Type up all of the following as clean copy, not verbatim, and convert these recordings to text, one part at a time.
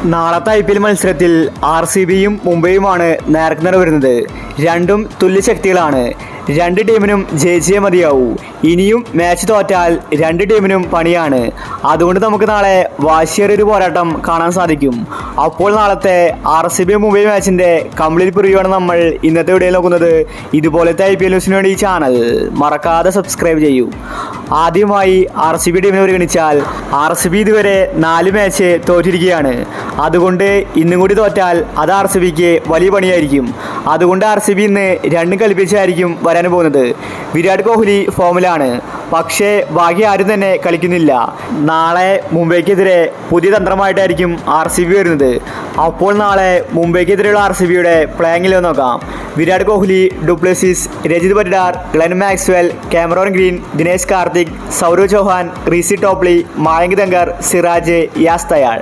നാളത്തെ IPL മത്സരത്തിൽ RCBയും മുംബൈയുമാണ് നേർക്കുനേർ വരുന്നത്. രണ്ടും തുല്യ ശക്തികളാണ്. രണ്ട് ടീമിനും ജയിച്ചേ മതിയാവൂ. ഇനിയും മാച്ച് തോറ്റാൽ രണ്ട് ടീമിനും പണിയാണ്. അതുകൊണ്ട് നമുക്ക് നാളെ വാശിയേറിയൊരു പോരാട്ടം കാണാൻ സാധിക്കും. അപ്പോൾ നാളത്തെ RCB മുംബൈ മാച്ചിൻ്റെ കംപ്ലീറ്റ് പ്രിവ്യൂ ആണ് നമ്മൾ ഇന്നത്തെ വീഡിയോയിൽ നോക്കുന്നത്. ഇതുപോലത്തെ IPL ന്യൂസിന് വേണ്ടി ഈ ചാനൽ മറക്കാതെ സബ്സ്ക്രൈബ് ചെയ്യൂ. ആദ്യമായി RCB ടീമിനെ പരിഗണിച്ചാൽ RCB ഇതുവരെ 4 മാച്ച് തോറ്റിരിക്കുകയാണ്. അതുകൊണ്ട് ഇന്നും കൂടി തോറ്റാൽ അത് RCBക്ക് വലിയ പണിയായിരിക്കും. അതുകൊണ്ട് RCB ഇന്ന് രണ്ടും കളിപ്പിച്ചായിരിക്കും വരാൻ പോകുന്നത്. വിരാട് കോഹ്ലി ഫോമിലാണ്, പക്ഷേ ബാക്കി ആരും തന്നെ കളിക്കുന്നില്ല. നാളെ മുംബൈക്കെതിരെ പുതിയ തന്ത്രമായിട്ടായിരിക്കും RCB വരുന്നത്. അപ്പോൾ നാളെ മുംബൈക്കെതിരെയുള്ള RCBയുടെ പ്ലേയിങ്ങിൽ നോക്കാം. Virat Kohli, du Plessis, Rajat Patidar, Glenn Maxwell, Cameron Green, Dinesh Karthik, Saurav Chauhan, Reece Topley, Mayank Dagar, Siraj, Yash Dayal.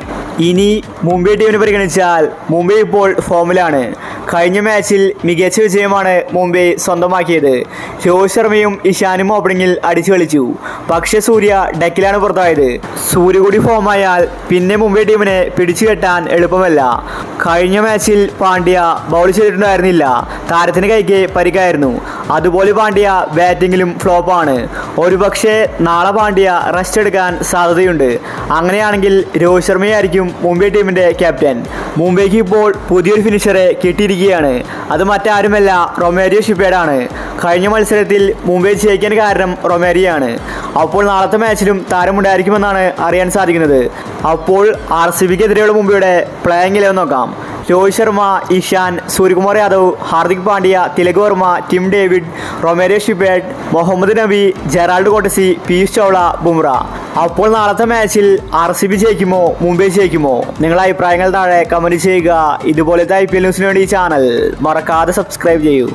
ഇനി മുംബൈ ടീമിനെ പരിഗണിച്ചാൽ മുംബൈ ഇപ്പോൾ ഫോമിലാണ്. കഴിഞ്ഞ മാച്ചിൽ മികച്ച വിജയമാണ് മുംബൈ സ്വന്തമാക്കിയത്. രോഹിത് ശർമ്മയും ഇഷാനും ഓപ്പണിങ്ങിൽ അടിച്ചു കളിച്ചു. പക്ഷേ സൂര്യ ഡെക്കിലാണ് പുറത്തായത്. സൂര്യ കൂടി ഫോമായാൽ പിന്നെ മുംബൈ ടീമിനെ പിടിച്ചു കെട്ടാൻ എളുപ്പമല്ല. കഴിഞ്ഞ മാച്ചിൽ പാണ്ഡ്യ ബൗൾ ചെയ്തിട്ടുണ്ടായിരുന്നില്ല. താരത്തിന് കൈക്ക് പരിക്കായിരുന്നു. അതുപോലെ പാണ്ഡ്യ ബാറ്റിങ്ങിലും ഫ്ലോപ്പാണ്. ഒരുപക്ഷെ നാളെ പാണ്ഡ്യ റെസ്റ്റ് എടുക്കാൻ സാധ്യതയുണ്ട്. അങ്ങനെയാണെങ്കിൽ രോഹിത് ശർമ്മയായിരിക്കും മുംബൈ ടീമിൻ്റെ ക്യാപ്റ്റൻ. മുംബൈക്ക് ഇപ്പോൾ പുതിയൊരു ഫിനിഷറെ കിട്ടിയിരിക്കുകയാണ്. അത് മറ്റാരുമല്ല, റൊമേരിയോ ഷിപ്പേഡാണ്. കഴിഞ്ഞ മത്സരത്തിൽ മുംബൈ ജയിക്കാൻ കാരണം റൊമേരിയാണ്. അപ്പോൾ നാളത്തെ മാച്ചിലും താരമുണ്ടായിരിക്കുമെന്നാണ് അറിയാൻ സാധിക്കുന്നത്. അപ്പോൾ RCBക്കെതിരെയുള്ള മുംബൈയുടെ പ്ലേയിങ് 11 നോക്കാം. Rohit Sharma, Ishan, Suryakumar Yadav, Hardik Pandya, Tilak Varma, Tim David, Romario Shepherd, Mohammad Nabi, Gerald Coetzee, Piyush Chawla, Bumrah. അപ്പോൾ നാളത്തെ മാച്ചിൽ RCB ജയിക്കുമോ മുംബൈ ജയിക്കുമോ? നിങ്ങളുടെ അഭിപ്രായങ്ങൾ താഴെ കമൻറ്റ് ചെയ്യുക. ഇതുപോലത്തെ IPL ന്യൂസിന് വേണ്ടി ഈ ചാനൽ മറക്കാതെ സബ്സ്ക്രൈബ് ചെയ്യൂ.